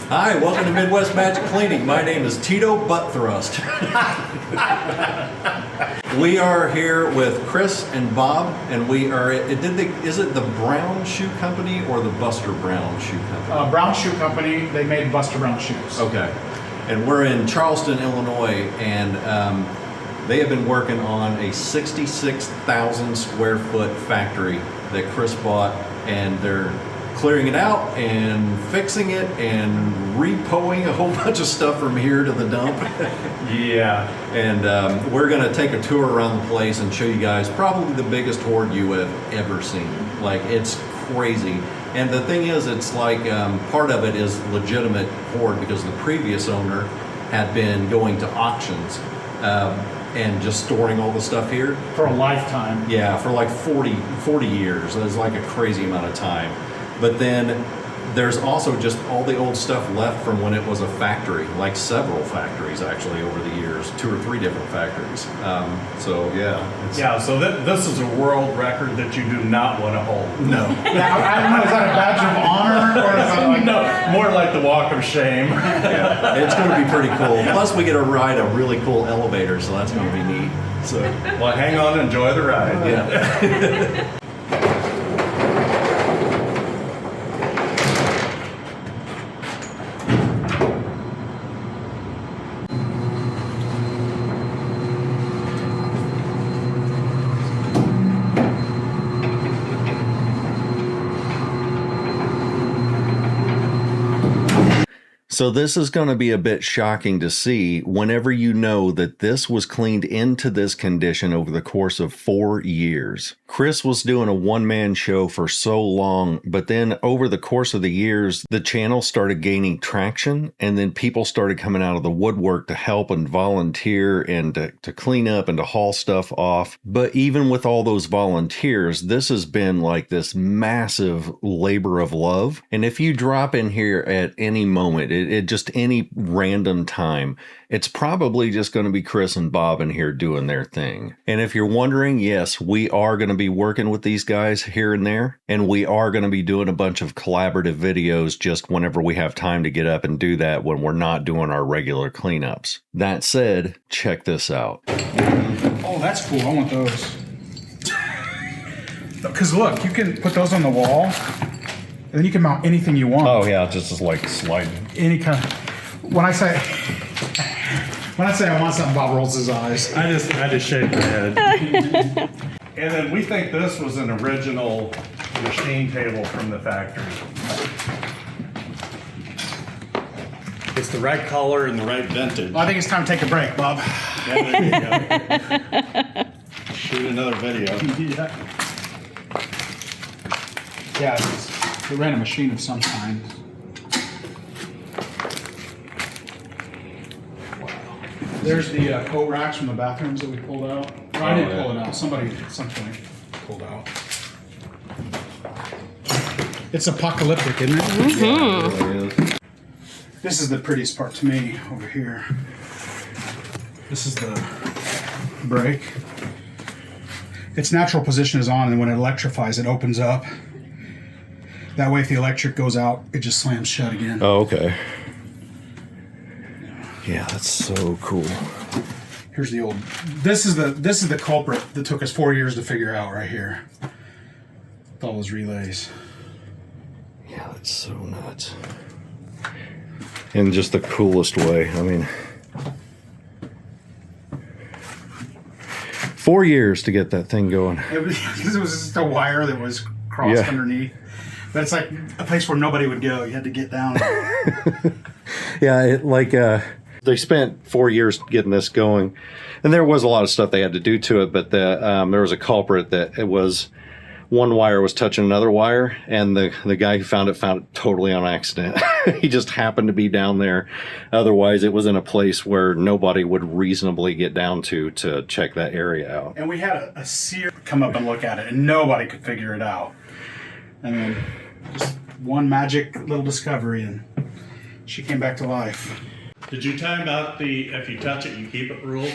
Hi, welcome to Midwest Magic Cleaning. My name is Tito Butt Thrust. We are here with Chris and Bob, and we are. Is it the Brown Shoe Company or the Buster Brown Shoe Company? Brown Shoe Company. They made Buster Brown shoes. Okay, and we're in Charleston, Illinois, and they have been working on a 66,000 square foot factory that Chris bought, and they're clearing it out and fixing it and repoing a whole bunch of stuff from here to the dump. Yeah. And we're going to take a tour around the place and show you guys probably the biggest hoard you have ever seen. Like, it's crazy. And the thing is, it's like part of it is legitimate hoard because the previous owner had been going to auctions and just storing all the stuff here. For a lifetime. Yeah, for like 40 years. That's like a crazy amount of time. But then there's also just all the old stuff left from when it was a factory, like several factories actually over the years, 2 or 3 different factories. So yeah. Yeah, so this is a world record that you do not want to hold. No. Yeah, I don't know, is that a badge of honor or is that like... No, more like the walk of shame. Yeah, it's going to be pretty cool. Plus we get to ride a really cool elevator, so that's going to be neat. So, well, hang on, enjoy the ride. Yeah. So this is going to be a bit shocking to see whenever you know that this was cleaned into this condition over the course of 4 years. Chris was doing a one-man show for so long, but then over the course of the years, the channel started gaining traction, and then people started coming out of the woodwork to help and volunteer and to clean up and to haul stuff off. But even with all those volunteers, this has been like this massive labor of love. And if you drop in here at any moment, at just any random time, it's probably just going to be Chris and Bob in here doing their thing. And if you're wondering, yes, we are going to be working with these guys here and there, and we are going to be doing a bunch of collaborative videos just whenever we have time to get up and do that when we're not doing our regular cleanups. That said, check this out. Oh, that's cool. I want those. Because look, you can put those on the wall, and then you can mount anything you want. Oh yeah, just like sliding. Any kind of... When I say I want something, Bob rolls his eyes. I just shake my head. And then we think this was an original machine table from the factory. It's the right color and the right vintage. Well, I think it's time to take a break, Bob. Yeah, there you go. Shoot another video. Yeah, they ran a machine of some kind. There's the coat racks from the bathrooms that we pulled out. No, I didn't pull it out. Somebody at some point pulled out. It's apocalyptic, isn't it? Mm-hmm. Yeah, it really is. This is the prettiest part to me over here. This is the brake. Its natural position is on, and when it electrifies, it opens up. That way, if the electric goes out, it just slams shut again. Oh, okay. Yeah, that's so cool. Here's the old. This is the culprit that took us 4 years to figure out right here. With all those relays. Yeah, that's so nuts. In just the coolest way. I mean, 4 years to get that thing going. It was just a wire that was crossed underneath. But it's like a place where nobody would go. You had to get down. Yeah, they spent 4 years getting this going, and there was a lot of stuff they had to do to it, but there was a culprit that it was one wire was touching another wire, and the guy who found it totally on accident. He just happened to be down there. Otherwise, it was in a place where nobody would reasonably get down to check that area out. And we had a seer come up and look at it, and nobody could figure it out. And then just one magic little discovery, and she came back to life. Did you time about the if you touch it, you keep it rule?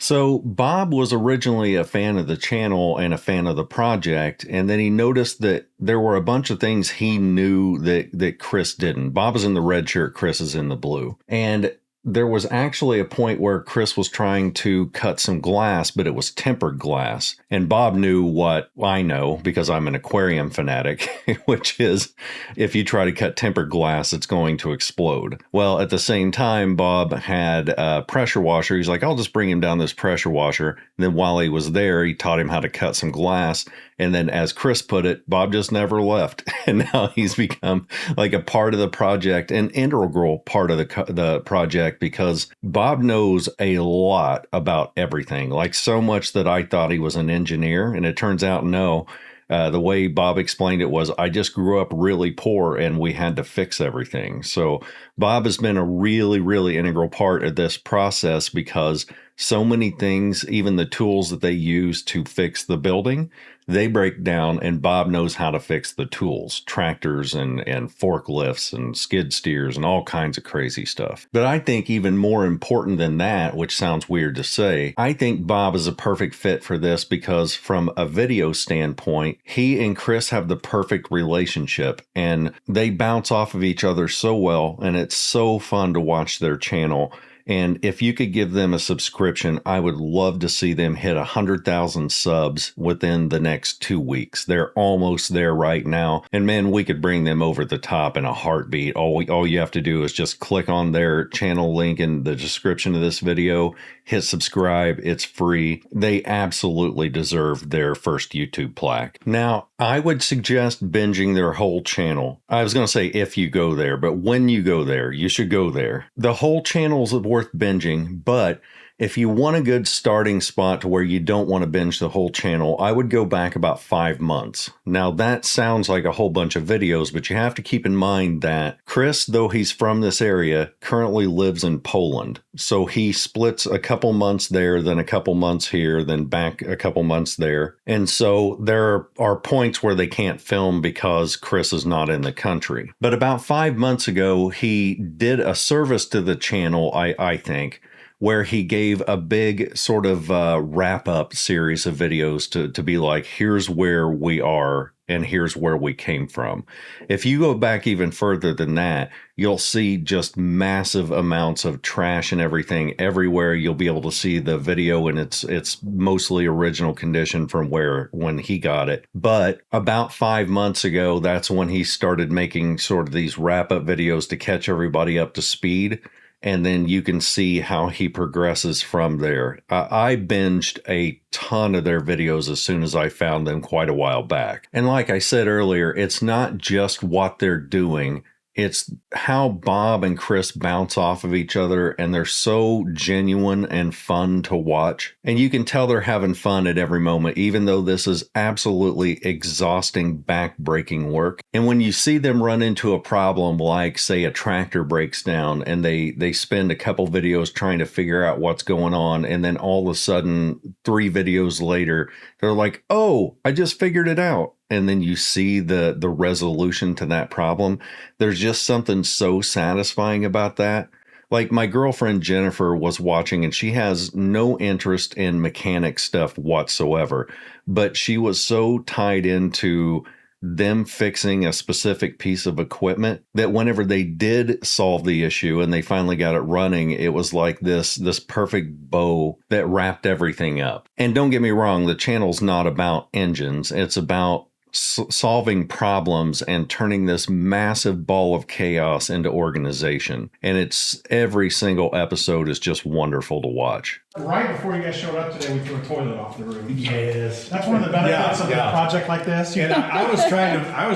So Bob was originally a fan of the channel and a fan of the project, and then he noticed that there were a bunch of things he knew that Chris didn't. Bob is in the red shirt, Chris is in the blue. And there was actually a point where Chris was trying to cut some glass, but it was tempered glass. And Bob knew what I know because I'm an aquarium fanatic, which is if you try to cut tempered glass, it's going to explode. Well, at the same time, Bob had a pressure washer. He's like, I'll just bring him down this pressure washer. And then while he was there, he taught him how to cut some glass. And then as Chris put it, Bob just never left. And now he's become like a part of the project, an integral part of the project, because Bob knows a lot about everything, like so much that I thought he was an engineer. And it turns out, no. The way Bob explained it was, I just grew up really poor and we had to fix everything. So Bob has been a really, really integral part of this process because so many things, even the tools that they use to fix the building, they break down, and Bob knows how to fix the tools, tractors and forklifts and skid steers and all kinds of crazy stuff. But I think even more important than that, which sounds weird to say, I think Bob is a perfect fit for this because from a video standpoint, he and Chris have the perfect relationship and they bounce off of each other so well, and it's so fun to watch their channel. And if you could give them a subscription, I would love to see them hit 100,000 subs within the next 2 weeks. They're almost there right now. And man, we could bring them over the top in a heartbeat. All you have to do is just click on their channel link in the description of this video, hit subscribe. It's free. They absolutely deserve their first YouTube plaque. Now, I would suggest binging their whole channel. I was going to say if you go there, but when you go there, you should go there. The whole channel's worth binging, but if you want a good starting spot to where you don't want to binge the whole channel, I would go back about 5 months. Now that sounds like a whole bunch of videos, but you have to keep in mind that Chris, though he's from this area, currently lives in Poland. So he splits a couple months there, then a couple months here, then back a couple months there. And so there are points where they can't film because Chris is not in the country. But about 5 months ago, he did a service to the channel, I think, where he gave a big sort of wrap-up series of videos to be like, here's where we are and here's where we came from. If you go back even further than that, you'll see just massive amounts of trash and everything everywhere. You'll be able to see the video in its mostly original condition from when he got it. But about 5 months ago, that's when he started making sort of these wrap-up videos to catch everybody up to speed. And then you can see how he progresses from there. I binged a ton of their videos as soon as I found them quite a while back. And like I said earlier, it's not just what they're doing. It's how Bob and Chris bounce off of each other, and they're so genuine and fun to watch. And you can tell they're having fun at every moment, even though this is absolutely exhausting, back-breaking work. And when you see them run into a problem like, say, a tractor breaks down, and they spend a couple videos trying to figure out what's going on, and then all of a sudden, 3 videos later, they're like, oh, I just figured it out. And then you see the resolution to that problem. There's just something so satisfying about that. Like my girlfriend Jennifer was watching, and she has no interest in mechanic stuff whatsoever, but she was so tied into them fixing a specific piece of equipment that whenever they did solve the issue and they finally got it running, it was like this perfect bow that wrapped everything up. And don't get me wrong, the channel's not about engines. It's about solving problems and turning this massive ball of chaos into organization. And it's every single episode is just wonderful to watch. Right before you guys showed up today, we threw a toilet off the roof. Yes. That's one of the benefits of a project like this. And I was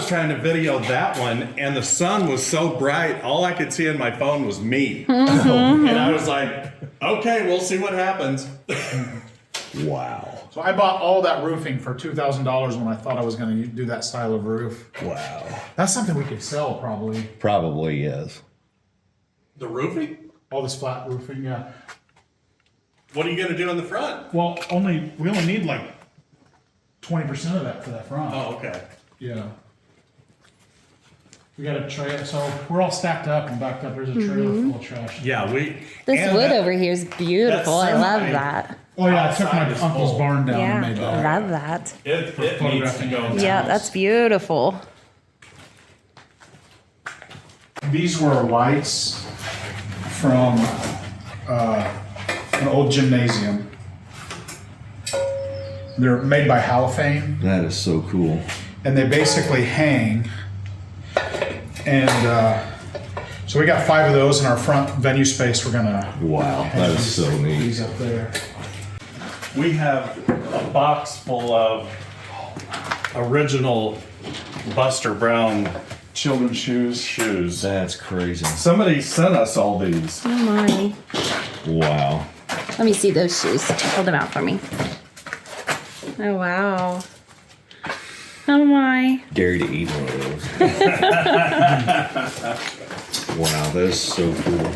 trying to video that one, and the sun was so bright, all I could see on my phone was me. And I was like, okay, we'll see what happens. Wow. So I bought all that roofing for $2,000 when I thought I was going to do that style of roof. Wow. That's something we could sell probably. Probably is. The roofing? All this flat roofing, yeah. What are you going to do on the front? Well, we only need like 20% of that for that front. Oh, okay. Yeah. We got a tray, so we're all stacked up and backed up. There's a trailer full of trash. Yeah, This wood over here is beautiful. I love that. Oh yeah, I took my outside is uncle's full. barn down and Yeah, made that. love that. It needs to go. Yeah, that's beautiful. These were lights from an old gymnasium. They're made by Halophane, That is so cool. and they basically hang. And so we got 5 of those in our front venue space. We're gonna Wow, that is so neat. these up there. We have a box full of original Buster Brown Children's shoes. shoes. That's crazy. Somebody sent us all these. Oh my. Wow. Let me see those shoes. Hold them out for me. Oh wow. Oh my. Dare to eat one of those. Wow, that is so cool.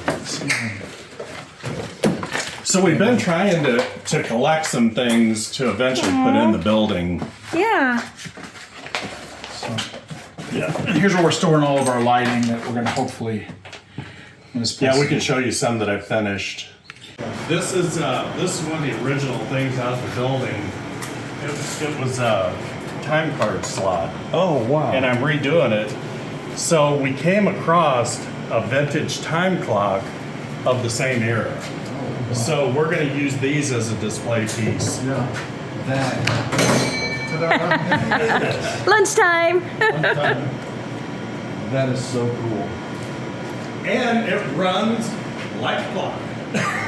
So we've been trying to collect some things to eventually put in the building. Yeah. Yeah. And here's where we're storing all of our lighting that we're gonna hopefully. when this Yeah, place- we can show you some that I've finished. This is one of the original things out of the building. It was a time card slot, Oh, wow. and I'm redoing it. So we came across a vintage time clock of the same era. So we're going to use these as a display piece. Yeah. Lunchtime. That is so cool. And it runs like a clock.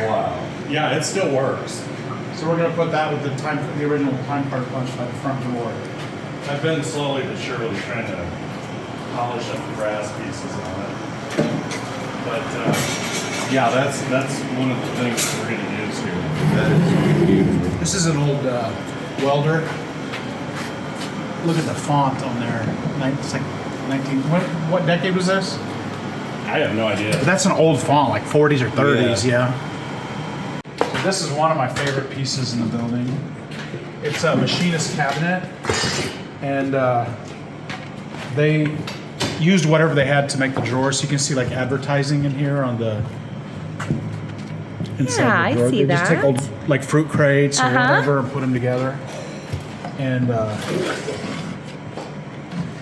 Wow. Yeah, it still works. So we're gonna put that with the original time card punch by the front door. I've been slowly but surely trying to polish up the brass pieces on it. But yeah, that's one of the things that we're going to use here. That is beautiful. This is an old welder. Look at the font on there. It's like 19. What decade was this? I have no idea. That's an old font, like 40s or 30s. Yeah. So this is one of my favorite pieces in the building. It's a machinist cabinet, and they used whatever they had to make the drawers. So you can see like advertising in here on the inside Yeah, the I drawer. see They just take that. old like fruit crates or whatever and put them together. And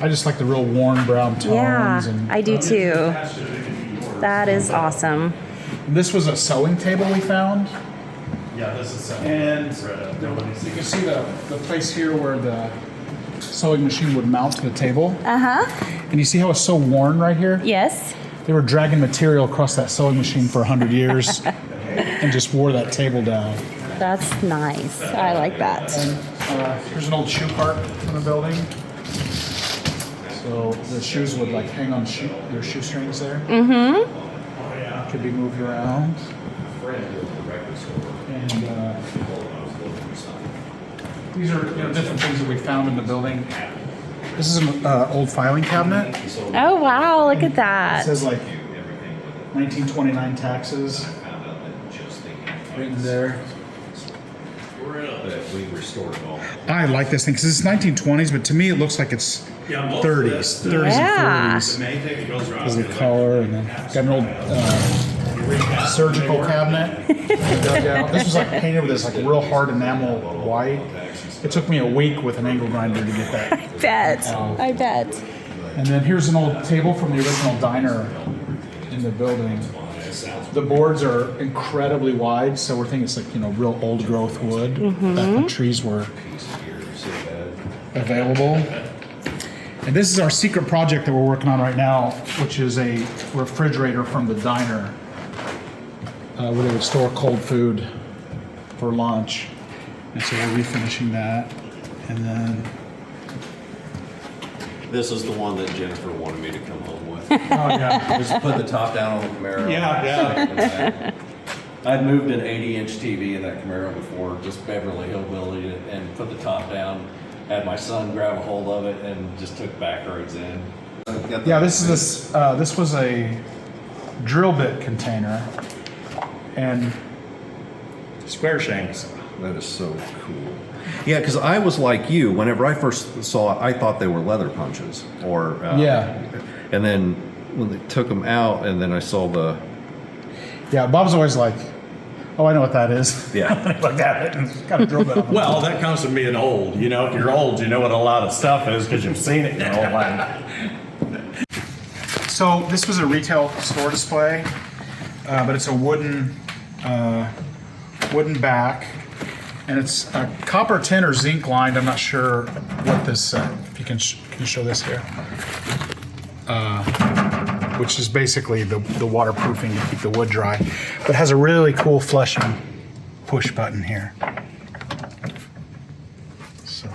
I just like the real worn brown tones. Yeah, And I do too. That is awesome. this was a sewing table we found. Yeah, this is And you can see the place here where the sewing machine would mount to the table. Uh-huh. And you see how it's so worn right here? Yes. They were dragging material across that sewing machine for 100 years and just wore that table down. That's nice. I like that. Here's an old shoe cart in the building. So the shoes would like hang on their shoestrings there. Mm-hmm. Could be moved around. And these are different things that we found in the building. This is an old filing cabinet. Oh wow, look at It that. says like 1929 taxes written there. That we restored all. I like this thing because it's 1920s, but to me it looks like it's 30s, 30s Yeah. and 40s. The main thing that goes wrong There's the collar, and then got an old surgical cabinet. Dug out. This was like painted with this like real hard enamel white. It took me a week with an angle grinder to get that. I bet. And then here's an old table from the original diner in the building. The boards are incredibly wide, so we're thinking it's like real old growth wood. Back when trees were available. And this is our secret project that we're working on right now, which is a refrigerator from the diner, where they would store cold food for lunch. And so we're refinishing that, and then This is the one that Jennifer wanted me to come home with. oh yeah, Just put the top down on the Camaro. Yeah. I'd moved an 80-inch TV in that Camaro before, just Beverly Hillbilly it, and put the top down. Had my son grab a hold of it and just took back roads in. yeah. This was a drill bit container, and Square shanks. That is so cool. Yeah, because I was like you. Whenever I first saw it, I thought they were leather punches. Or Yeah. And then when they took them out, and then I saw the. yeah, Bob's always like, Oh, I know what that is. Yeah. Like that. It's got a drill bit on it. Well, that comes from being old. You know, if you're old, you know what a lot of stuff is because you've seen it your whole life. So this was a retail store display, but it's a wooden back, and it's a copper tin or zinc lined. I'm not sure what this. If you can you show this here, which is basically the waterproofing to keep the wood dry, but it has a really cool flushing push button here. So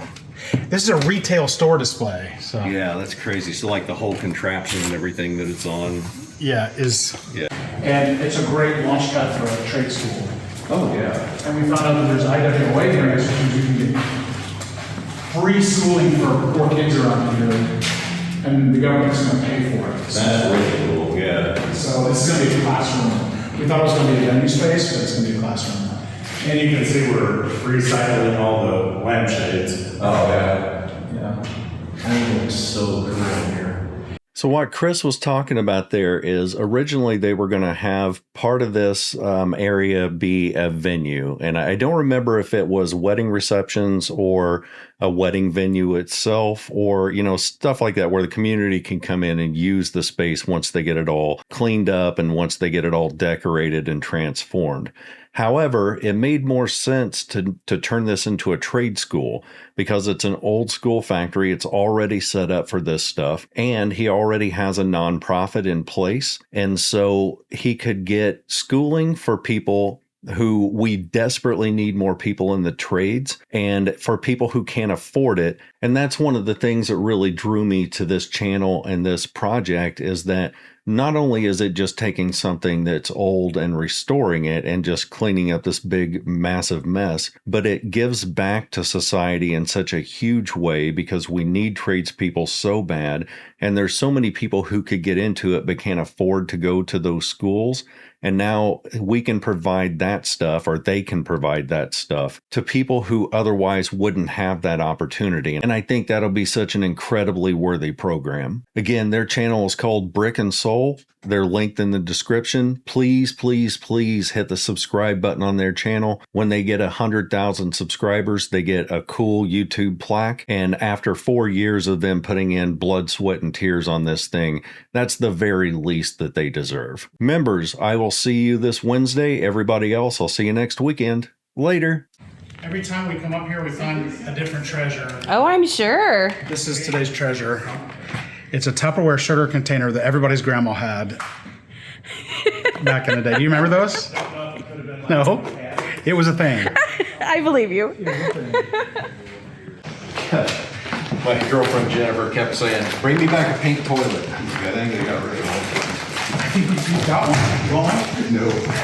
this is a retail store display. So Yeah, that's crazy. So like the whole contraption and everything that it's on. yeah, is Yeah. and it's a great launch pad for a trade school. Oh yeah. And we found out that there's IWA grants, which means you can get free schooling for poor kids around here, and the government's going to pay for it. That's really cool. Yeah. So this is going to be a classroom. We thought it was going to be a venue space, but it's going to be a classroom. And you can see we're recycling all the lampshades. Oh yeah. Yeah. I think it looks so cool in here. So what Chris was talking about there is originally they were going to have part of this area be a venue. And I don't remember if it was wedding receptions or a wedding venue itself or, you know, stuff like that where the community can come in and use the space once they get it all cleaned up and once they get it all decorated and transformed. However, it made more sense to turn this into a trade school because it's an old school factory. It's already set up for this stuff, and he already has a nonprofit in place. And so he could get schooling for people who we desperately need more people in the trades and for people who can't afford it. And that's one of the things that really drew me to this channel and this project is that not only is it just taking something that's old and restoring it and just cleaning up this big, massive mess, but it gives back to society in such a huge way because we need tradespeople so bad. And there's so many people who could get into it but can't afford to go to those schools. And now we can provide that stuff, or they can provide that stuff to people who otherwise wouldn't have that opportunity. And I think that'll be such an incredibly worthy program. Again, their channel is called Brick and Soul. They're linked in the description. Please, please, please hit the subscribe button on their channel. When they get 100,000 subscribers, they get a cool YouTube plaque. And after 4 years of them putting in blood, sweat, and tears on this thing, that's the very least that they deserve. Members, I will see you this Wednesday. Everybody else, I'll see you next weekend. Later. Every time we come up here, we find a different treasure. Oh, I'm sure. This is today's treasure. It's a Tupperware sugar container that everybody's grandma had back in the day. Do you remember those? No? It was a thing. I believe you. My girlfriend Jennifer kept saying, bring me back a pink toilet. I think they got rid of it. I think we got one. You want one? No.